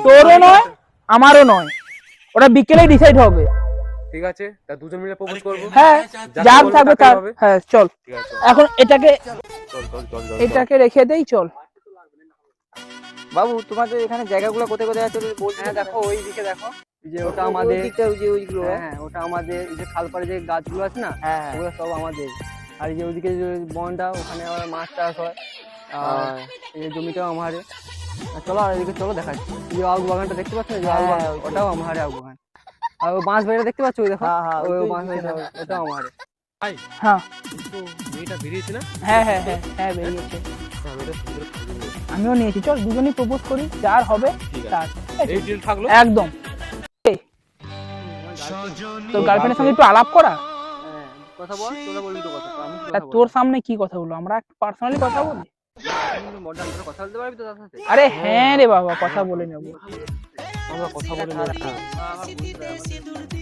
তোরও নয় আমারও নয়, ওটা বিকেলে ডিসাইড হবে। ঠিক আছে, তা দুজন মিলে প্রপোজ করবো। হ্যাঁ, যাকে যার বলবো থাকবে তাকেই তার। হবে। হ্যাঁ চল, ঠিক আছে, এখন এটাকে চল চল চল চল চল। এটাকে রেখে দেই, চল। বাবু তোমাদের এখানে জায়গাগুলো কোথায় কোথায় আছে বলছি। হ্যাঁ দেখো ওই দিকে দেখো, এই যে ওটা আমাদের, ওইগুলো। হ্যাঁ হ্যাঁ ওটা আমাদের, এই যে খালপাড়ে যে গাছগুলো আছে না, হ্যাঁ হ্যাঁ। ওগুলো সব আমাদের। আর এই যে ওইদিকে যে বনটা, ওখানে আবার মাছ চাষ হয়। আর এই যে জমিটাও আমারে। চলো আর এদিকে চলো দেখাচ্ছি, এই যে আউশ বাগানটা দেখতে পাচ্ছ না, যে আউশ বাগান, ওটাও আমারে আউশ বাগান। আর ওই বাঁশ বাড়িটা দেখতে পাচ্ছ, ওই দেখো, হ্যাঁ, হ্যাঁ, ওই ওই বাঁশ দিকে বাড়িটা, ওটাও আমারে। ভাই হ্যাঁ তো মেয়েটা বেরিয়েছে না? হ্যাঁ হ্যাঁ হ্যাঁ হ্যাঁ বেরিয়েছে, হ্যাঁ, মেয়েটা সুন্দর সুন্দর। আমিও নিয়েছি। চল দুজনেই প্রপোজ করি, যার হবে ঠিক আছে। তার। এই ডিল থাকলো। একদম। তোর গার্লফ্রেন্ডের সঙ্গে একটু আলাপ করা। হ্যাঁ কথা বল, তোরা বলবি তো কথা, আমি কি তা কথা তোর সামনে কি কথা বলবো, আমরা পার্সোনালি কথা বলি। মডার্ন করে কথা বলতে পারবি তো তার সাথে? আরে হ্যাঁ রে বাবা, কথা বলে নেবো। আমরা কথা বলে নেবো। আমার বন্ধুরা, আমার